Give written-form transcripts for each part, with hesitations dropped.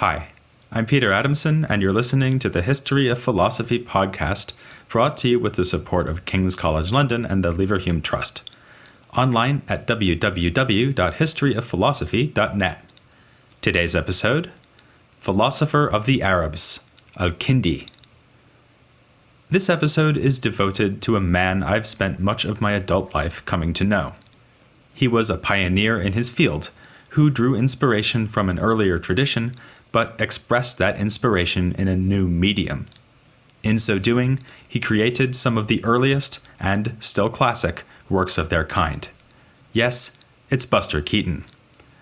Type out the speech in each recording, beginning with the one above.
Hi, I'm Peter Adamson, and you're listening to the History of Philosophy podcast, brought to you with the support of King's College London and the Leverhulme Trust. Online at www.historyofphilosophy.net. Today's episode, Philosopher of the Arabs, Al-Kindi. This episode is devoted to a man I've spent much of my adult life coming to know. He was a pioneer in his field, who drew inspiration from an earlier tradition, but expressed that inspiration in a new medium. In so doing, he created some of the earliest, and still classic, works of their kind. Yes, it's Buster Keaton.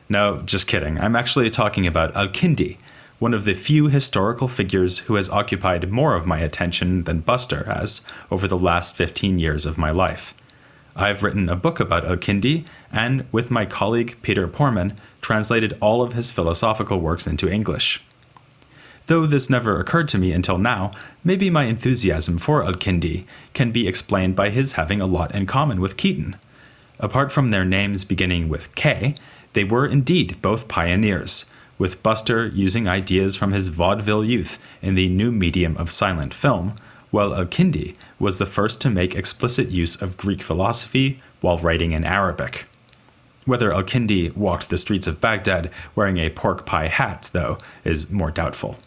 No, just kidding. I'm actually talking about Al-Kindi, one of the few historical figures who has occupied more of my attention than Buster has over the last 15 years of my life. I've written a book about Al-Kindi, and with my colleague Peter Porman, translated all of his philosophical works into English. Though this never occurred to me until now, maybe my enthusiasm for Al-Kindi can be explained by his having a lot in common with Keaton. Apart from their names beginning with K, they were indeed both pioneers, with Buster using ideas from his vaudeville youth in the new medium of silent film, while Al-Kindi was the first to make explicit use of Greek philosophy while writing in Arabic. Whether Al-Kindi walked the streets of Baghdad wearing a pork pie hat, though, is more doubtful.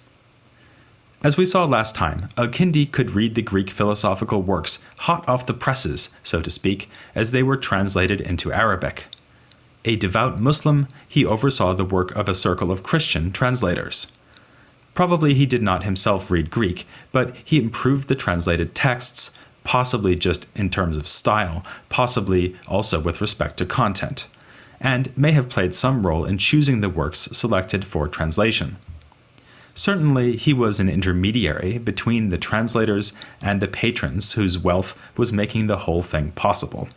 As we saw last time, Al-Kindi could read the Greek philosophical works hot off the presses, so to speak, as they were translated into Arabic. A devout Muslim, he oversaw the work of a circle of Christian translators. Probably he did not himself read Greek, but he improved the translated texts, possibly just in terms of style, possibly also with respect to content, and may have played some role in choosing the works selected for translation. Certainly, he was an intermediary between the translators and the patrons whose wealth was making the whole thing possible.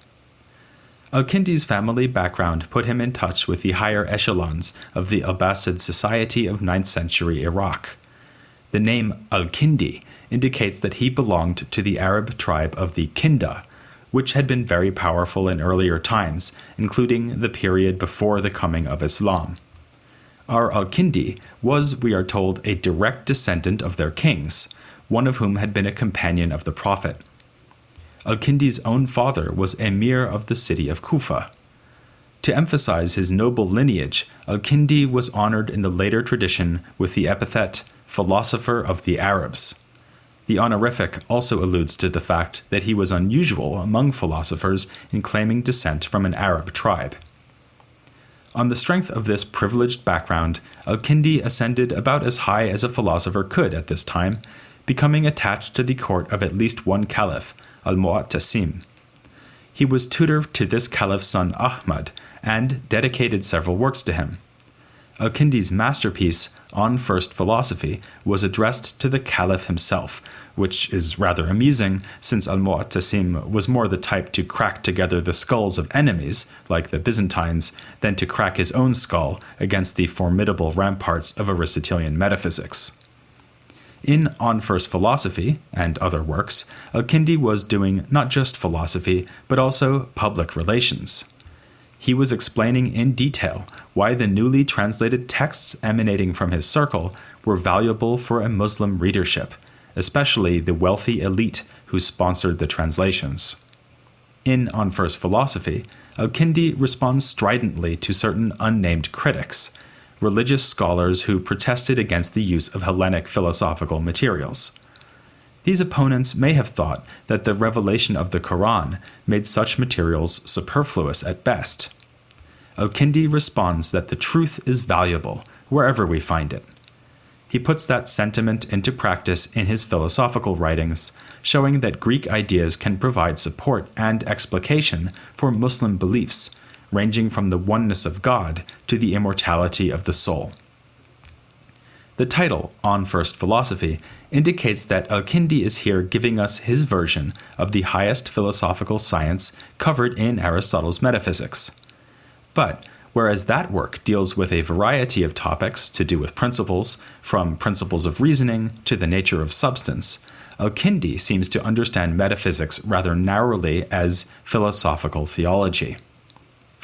Al-Kindi's family background put him in touch with the higher echelons of the Abbasid society of 9th century Iraq. The name Al-Kindi indicates that he belonged to the Arab tribe of the Kinda, which had been very powerful in earlier times, including the period before the coming of Islam. Our Al-Kindi was, we are told, a direct descendant of their kings, one of whom had been a companion of the Prophet. Al-Kindi's own father was emir of the city of Kufa. To emphasize his noble lineage, Al-Kindi was honored in the later tradition with the epithet Philosopher of the Arabs. The honorific also alludes to the fact that he was unusual among philosophers in claiming descent from an Arab tribe. On the strength of this privileged background, Al-Kindi ascended about as high as a philosopher could at this time, becoming attached to the court of at least one caliph, Al-Mu'tasim. He was tutor to this caliph's son Ahmad, and dedicated several works to him. Al-Kindi's masterpiece, On First Philosophy, was addressed to the caliph himself, which is rather amusing, since Al-Mu'tasim was more the type to crack together the skulls of enemies, like the Byzantines, than to crack his own skull against the formidable ramparts of Aristotelian metaphysics. In On First Philosophy, and other works, Al-Kindi was doing not just philosophy, but also public relations. He was explaining in detail why the newly translated texts emanating from his circle were valuable for a Muslim readership, especially the wealthy elite who sponsored the translations. In On First Philosophy, Al-Kindi responds stridently to certain unnamed critics, religious scholars who protested against the use of Hellenic philosophical materials. These opponents may have thought that the revelation of the Quran made such materials superfluous at best. Al-Kindi responds that the truth is valuable, wherever we find it. He puts that sentiment into practice in his philosophical writings, showing that Greek ideas can provide support and explication for Muslim beliefs, ranging from the oneness of God to the immortality of the soul. The title, On First Philosophy, indicates that Al-Kindi is here giving us his version of the highest philosophical science covered in Aristotle's metaphysics. But, whereas that work deals with a variety of topics to do with principles, from principles of reasoning to the nature of substance, Al-Kindi seems to understand metaphysics rather narrowly as philosophical theology.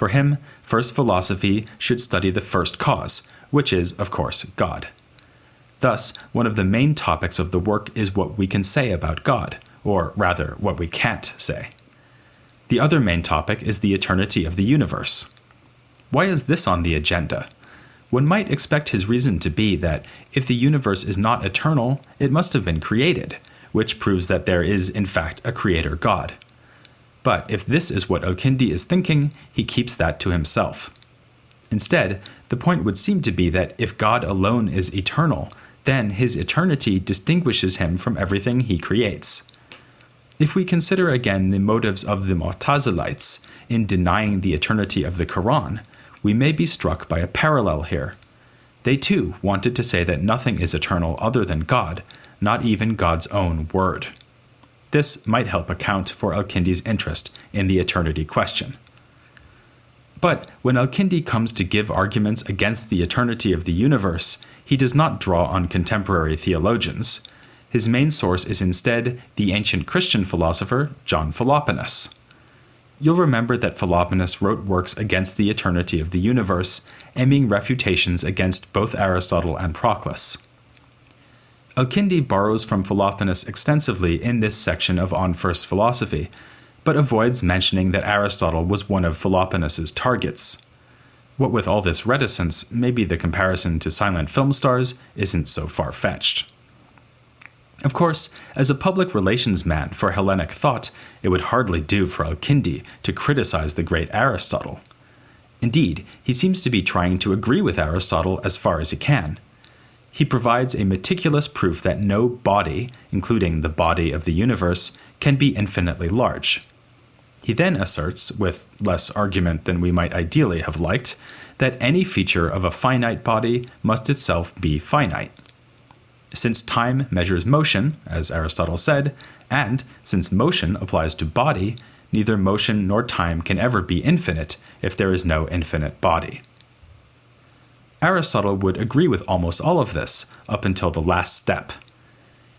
For him, first philosophy should study the first cause, which is, of course, God. Thus, one of the main topics of the work is what we can say about God, or rather, what we can't say. The other main topic is the eternity of the universe. Why is this on the agenda? One might expect his reason to be that if the universe is not eternal, it must have been created, which proves that there is, in fact, a creator God. But if this is what Al-Kindi is thinking, he keeps that to himself. Instead, the point would seem to be that if God alone is eternal, then his eternity distinguishes him from everything he creates. If we consider again the motives of the Mu'tazilites in denying the eternity of the Quran, we may be struck by a parallel here. They too wanted to say that nothing is eternal other than God, not even God's own word. This might help account for Al-Kindi's interest in the eternity question. But when Al-Kindi comes to give arguments against the eternity of the universe, he does not draw on contemporary theologians. His main source is instead the ancient Christian philosopher John Philoponus. You'll remember that Philoponus wrote works against the eternity of the universe, aiming refutations against both Aristotle and Proclus. Al-Kindi borrows from Philoponus extensively in this section of On First Philosophy, but avoids mentioning that Aristotle was one of Philoponus's targets. What with all this reticence, maybe the comparison to silent film stars isn't so far-fetched. Of course, as a public relations man for Hellenic thought, it would hardly do for Al-Kindi to criticize the great Aristotle. Indeed, he seems to be trying to agree with Aristotle as far as he can. He provides a meticulous proof that no body, including the body of the universe, can be infinitely large. He then asserts, with less argument than we might ideally have liked, that any feature of a finite body must itself be finite. Since time measures motion, as Aristotle said, and since motion applies to body, neither motion nor time can ever be infinite if there is no infinite body. Aristotle would agree with almost all of this, up until the last step.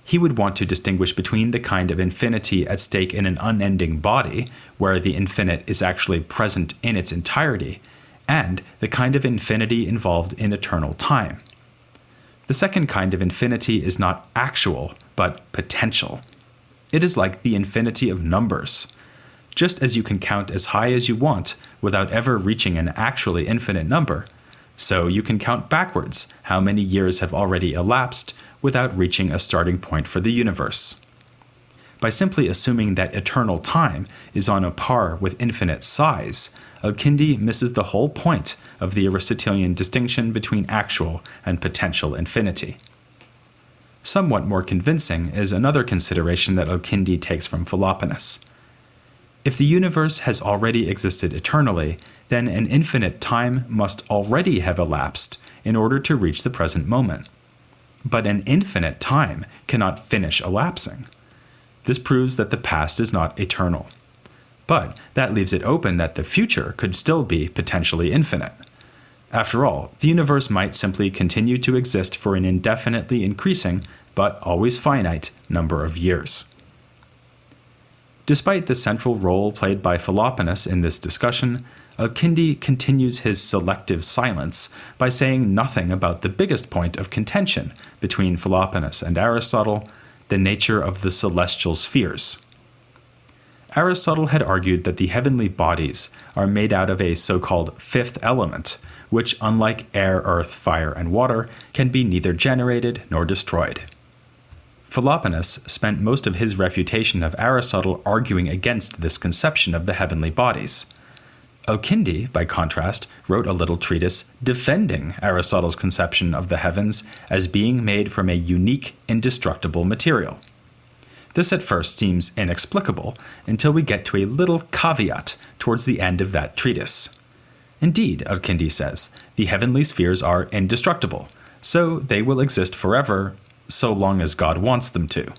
He would want to distinguish between the kind of infinity at stake in an unending body, where the infinite is actually present in its entirety, and the kind of infinity involved in eternal time. The second kind of infinity is not actual, but potential. It is like the infinity of numbers. Just as you can count as high as you want without ever reaching an actually infinite number, so you can count backwards how many years have already elapsed without reaching a starting point for the universe. By simply assuming that eternal time is on a par with infinite size, Al-Kindi misses the whole point of the Aristotelian distinction between actual and potential infinity. Somewhat more convincing is another consideration that Al-Kindi takes from Philoponus. If the universe has already existed eternally, then an infinite time must already have elapsed in order to reach the present moment. But an infinite time cannot finish elapsing. This proves that the past is not eternal. But that leaves it open that the future could still be potentially infinite. After all, the universe might simply continue to exist for an indefinitely increasing, but always finite, number of years. Despite the central role played by Philoponus in this discussion, Al-Kindi continues his selective silence by saying nothing about the biggest point of contention between Philoponus and Aristotle, the nature of the celestial spheres. Aristotle had argued that the heavenly bodies are made out of a so-called fifth element, which, unlike air, earth, fire, and water, can be neither generated nor destroyed. Philoponus spent most of his refutation of Aristotle arguing against this conception of the heavenly bodies. Al-Kindi, by contrast, wrote a little treatise defending Aristotle's conception of the heavens as being made from a unique, indestructible material. This at first seems inexplicable until we get to a little caveat towards the end of that treatise. Indeed, Al-Kindi says, the heavenly spheres are indestructible, so they will exist forever, so long as God wants them to.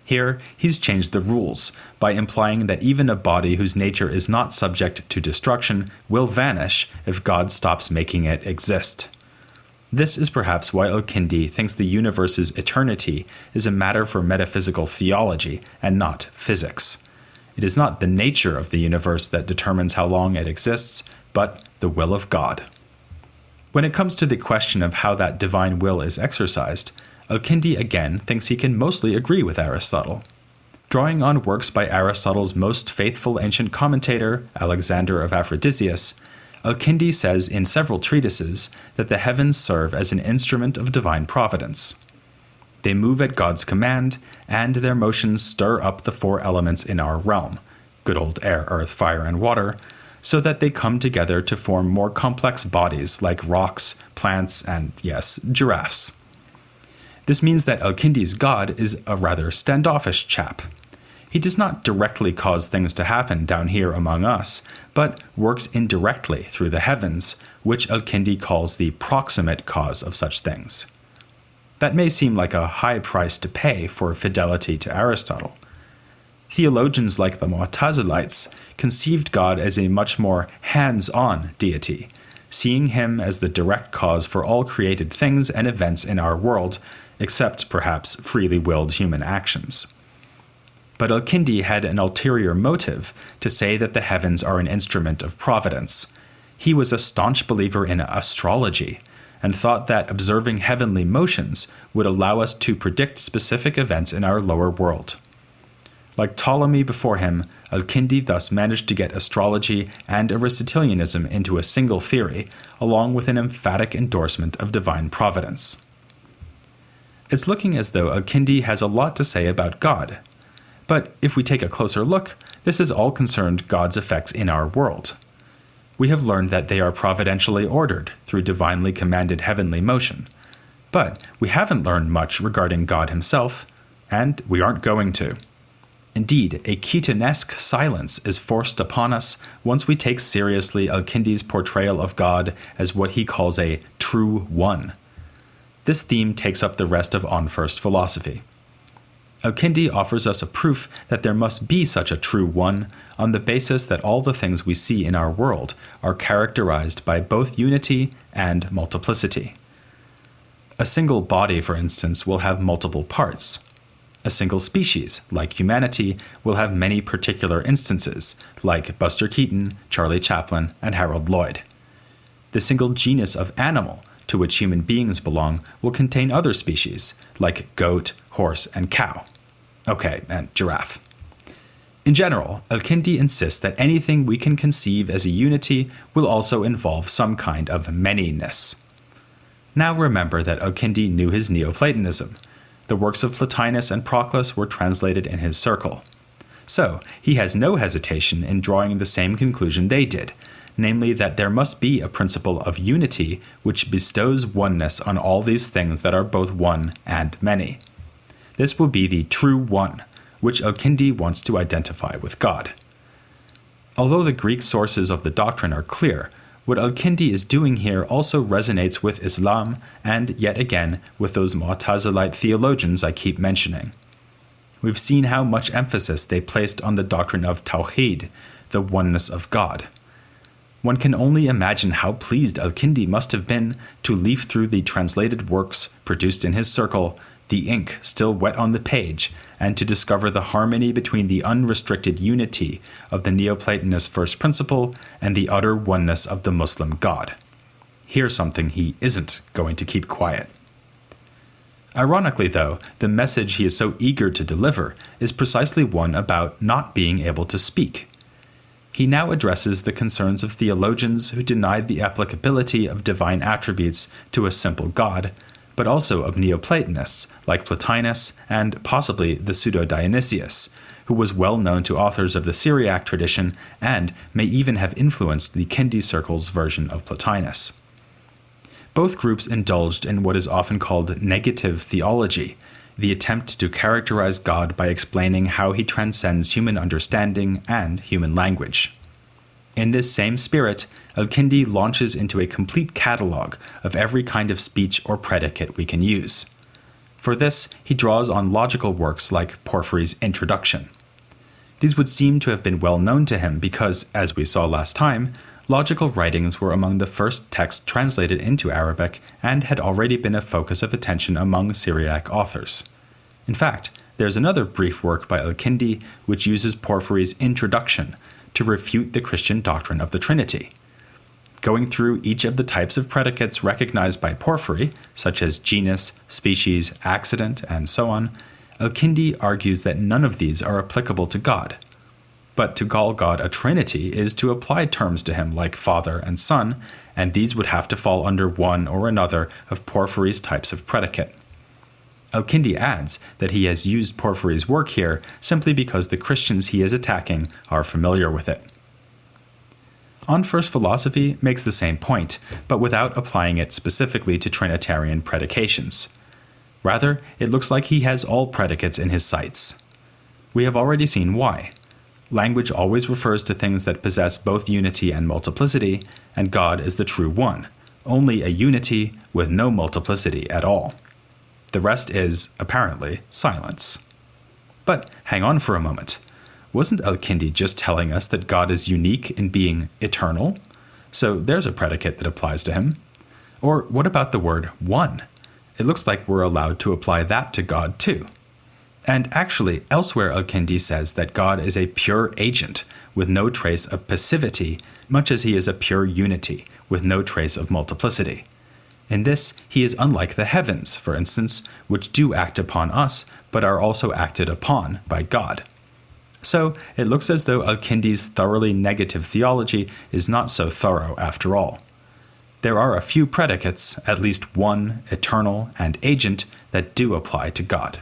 Here, he's changed the rules by implying that even a body whose nature is not subject to destruction will vanish if God stops making it exist. This is perhaps why Al-Kindi thinks the universe's eternity is a matter for metaphysical theology and not physics. It is not the nature of the universe that determines how long it exists, but the will of God. When it comes to the question of how that divine will is exercised, Al-Kindi again thinks he can mostly agree with Aristotle. Drawing on works by Aristotle's most faithful ancient commentator, Alexander of Aphrodisias, Al-Kindi says in several treatises that the heavens serve as an instrument of divine providence. They move at God's command, and their motions stir up the four elements in our realm, good old air, earth, fire, and water, so that they come together to form more complex bodies like rocks, plants, and, yes, giraffes. This means that Al-Kindi's God is a rather standoffish chap. He does not directly cause things to happen down here among us, but works indirectly through the heavens, which Al-Kindi calls the proximate cause of such things. That may seem like a high price to pay for fidelity to Aristotle. Theologians like the Mu'tazilites conceived God as a much more hands-on deity, seeing him as the direct cause for all created things and events in our world, except perhaps freely willed human actions. But Al-Kindi had an ulterior motive to say that the heavens are an instrument of providence. He was a staunch believer in astrology, and thought that observing heavenly motions would allow us to predict specific events in our lower world. Like Ptolemy before him, Al-Kindi thus managed to get astrology and Aristotelianism into a single theory, along with an emphatic endorsement of divine providence. It's looking as though Al-Kindi has a lot to say about God. But if we take a closer look, this is all concerned God's effects in our world. We have learned that they are providentially ordered through divinely commanded heavenly motion. But we haven't learned much regarding God himself, and we aren't going to. Indeed, a Keaton-esque silence is forced upon us once we take seriously Al-Kindi's portrayal of God as what he calls a true one. This theme takes up the rest of On First Philosophy. Al-Kindi offers us a proof that there must be such a true one on the basis that all the things we see in our world are characterized by both unity and multiplicity. A single body, for instance, will have multiple parts. A single species, like humanity, will have many particular instances, like Buster Keaton, Charlie Chaplin, and Harold Lloyd. The single genus of animal, to which human beings belong, will contain other species, like goat, horse, and cow. Okay, and giraffe. In general, Al-Kindi insists that anything we can conceive as a unity will also involve some kind of manyness. Now remember that Al-Kindi knew his Neoplatonism. The works of Plotinus and Proclus were translated in his circle. So, he has no hesitation in drawing the same conclusion they did, namely that there must be a principle of unity which bestows oneness on all these things that are both one and many. This will be the true one, which Al-Kindi wants to identify with God. Although the Greek sources of the doctrine are clear, what Al-Kindi is doing here also resonates with Islam and, yet again, with those Mu'tazilite theologians I keep mentioning. We've seen how much emphasis they placed on the doctrine of Tawhid, the oneness of God. One can only imagine how pleased Al-Kindi must have been to leaf through the translated works produced in his circle, the ink still wet on the page, and to discover the harmony between the unrestricted unity of the Neoplatonist first principle and the utter oneness of the Muslim God. Here's something he isn't going to keep quiet. Ironically, though, the message he is so eager to deliver is precisely one about not being able to speak. He now addresses the concerns of theologians who denied the applicability of divine attributes to a simple God, but also of Neoplatonists like Plotinus and possibly the pseudo-Dionysius, who was well known to authors of the Syriac tradition and may even have influenced the Kindi circle's version of Plotinus. Both groups indulged in what is often called negative theology, the attempt to characterize God by explaining how he transcends human understanding and human language. In this same spirit, Al-Kindi launches into a complete catalog of every kind of speech or predicate we can use. For this, he draws on logical works like Porphyry's Introduction. These would seem to have been well known to him because, as we saw last time, logical writings were among the first texts translated into Arabic and had already been a focus of attention among Syriac authors. In fact, there's another brief work by Al-Kindi which uses Porphyry's Introduction to refute the Christian doctrine of the Trinity. Going through each of the types of predicates recognized by Porphyry, such as genus, species, accident, and so on, Al-Kindi argues that none of these are applicable to God. But to call God a trinity is to apply terms to him like Father and Son, and these would have to fall under one or another of Porphyry's types of predicate. Al-Kindi adds that he has used Porphyry's work here simply because the Christians he is attacking are familiar with it. On First Philosophy makes the same point, but without applying it specifically to Trinitarian predications. Rather, it looks like he has all predicates in his sights. We have already seen why. Language always refers to things that possess both unity and multiplicity, and God is the true one, only a unity with no multiplicity at all. The rest is, apparently, silence. But hang on for a moment. Wasn't Al-Kindi just telling us that God is unique in being eternal? So there's a predicate that applies to him. Or what about the word one? It looks like we're allowed to apply that to God too. And actually, elsewhere Al-Kindi says that God is a pure agent with no trace of passivity, much as he is a pure unity with no trace of multiplicity. In this, he is unlike the heavens, for instance, which do act upon us, but are also acted upon by God. So it looks as though Al-Kindi's thoroughly negative theology is not so thorough after all. There are a few predicates, at least one, eternal, and agent, that do apply to God.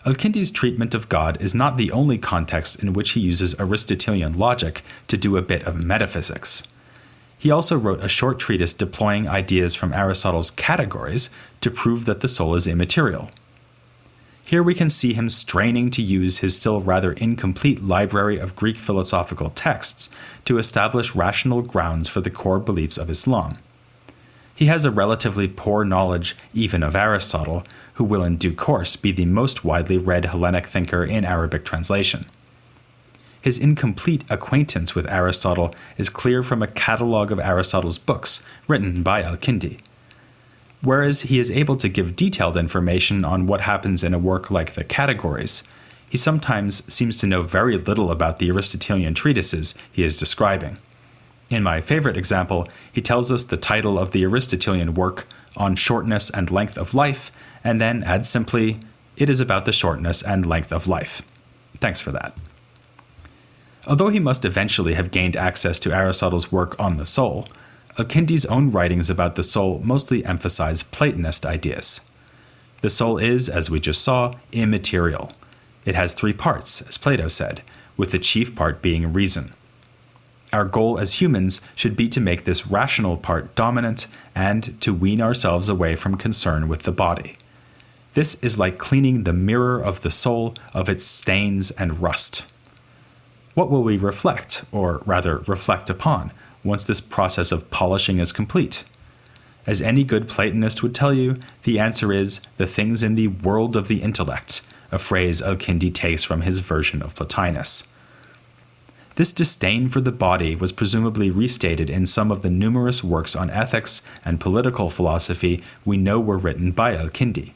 Al-Kindi's treatment of God is not the only context in which he uses Aristotelian logic to do a bit of metaphysics. He also wrote a short treatise deploying ideas from Aristotle's categories to prove that the soul is immaterial. Here we can see him straining to use his still rather incomplete library of Greek philosophical texts to establish rational grounds for the core beliefs of Islam. He has a relatively poor knowledge even of Aristotle, who will in due course be the most widely read Hellenic thinker in Arabic translation. His incomplete acquaintance with Aristotle is clear from a catalogue of Aristotle's books written by Al-Kindi. Whereas he is able to give detailed information on what happens in a work like the Categories, he sometimes seems to know very little about the Aristotelian treatises he is describing. In my favorite example, he tells us the title of the Aristotelian work, On Shortness and Length of Life, and then adds simply, it is about the shortness and length of life. Thanks for that. Although he must eventually have gained access to Aristotle's work on the soul, Al-Kindi's own writings about the soul mostly emphasize Platonist ideas. The soul is, as we just saw, immaterial. It has three parts, as Plato said, with the chief part being reason. Our goal as humans should be to make this rational part dominant and to wean ourselves away from concern with the body. This is like cleaning the mirror of the soul of its stains and rust. What will we reflect, or rather reflect upon, once this process of polishing is complete? As any good Platonist would tell you, the answer is the things in the world of the intellect, a phrase Al-Kindi takes from his version of Plotinus. This disdain for the body was presumably restated in some of the numerous works on ethics and political philosophy we know were written by Al-Kindi.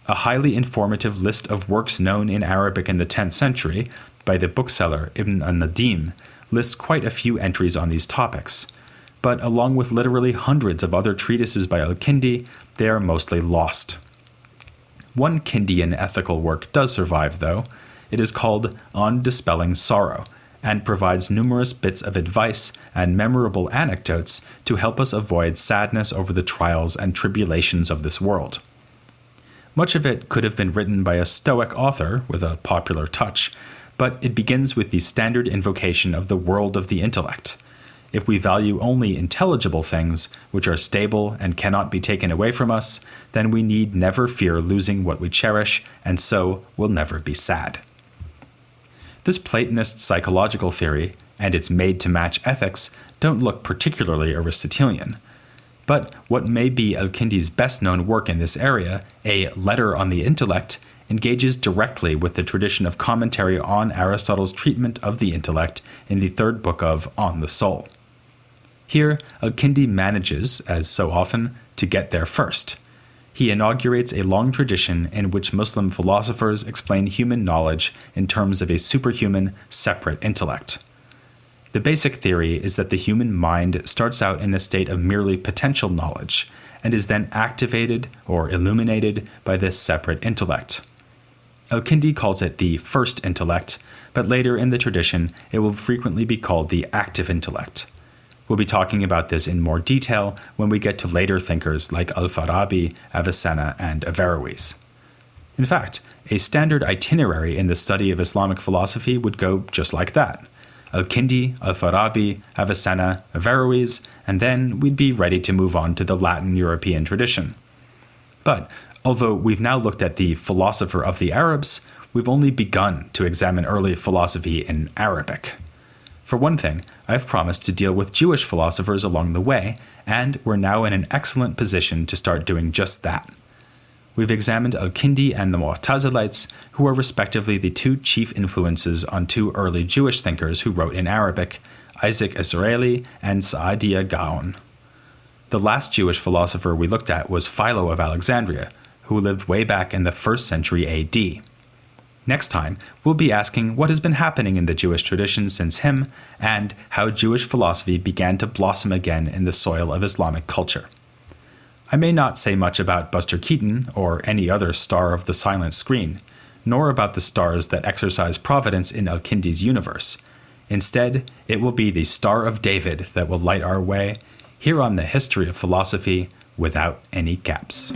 A highly informative list of works known in Arabic in the 10th century by the bookseller Ibn al-Nadim lists quite a few entries on these topics, but along with literally hundreds of other treatises by Al-Kindi, they are mostly lost. One Kindian ethical work does survive, though. It is called On Dispelling Sorrow, and provides numerous bits of advice and memorable anecdotes to help us avoid sadness over the trials and tribulations of this world. Much of it could have been written by a Stoic author with a popular touch, but it begins with the standard invocation of the world of the intellect. If we value only intelligible things, which are stable and cannot be taken away from us, then we need never fear losing what we cherish, and so will never be sad. This Platonist psychological theory, and its made-to-match ethics, don't look particularly Aristotelian. But what may be Al-Kindi's best-known work in this area, a Letter on the Intellect, engages directly with the tradition of commentary on Aristotle's treatment of the intellect in the third book of On the Soul. Here, Al-Kindi manages, as so often, to get there first. He inaugurates a long tradition in which Muslim philosophers explain human knowledge in terms of a superhuman, separate intellect. The basic theory is that the human mind starts out in a state of merely potential knowledge and is then activated or illuminated by this separate intellect. Al-Kindi calls it the first intellect, but later in the tradition it will frequently be called the active intellect. We'll be talking about this in more detail when we get to later thinkers like Al-Farabi, Avicenna, and Averroes. In fact, a standard itinerary in the study of Islamic philosophy would go just like that. Al-Kindi, Al-Farabi, Avicenna, Averroes, and then we'd be ready to move on to the Latin European tradition. But although we've now looked at the philosopher of the Arabs, we've only begun to examine early philosophy in Arabic. For one thing, I've promised to deal with Jewish philosophers along the way, and we're now in an excellent position to start doing just that. We've examined Al-Kindi and the Mu'tazilites, who are respectively the two chief influences on two early Jewish thinkers who wrote in Arabic, Isaac Israeli and Saadia Gaon. The last Jewish philosopher we looked at was Philo of Alexandria, who lived way back in the 1st century AD. Next time, we'll be asking what has been happening in the Jewish tradition since him, and how Jewish philosophy began to blossom again in the soil of Islamic culture. I may not say much about Buster Keaton or any other star of the silent screen, nor about the stars that exercise providence in Al-Kindi's universe. Instead, it will be the Star of David that will light our way here on the History of Philosophy without any gaps.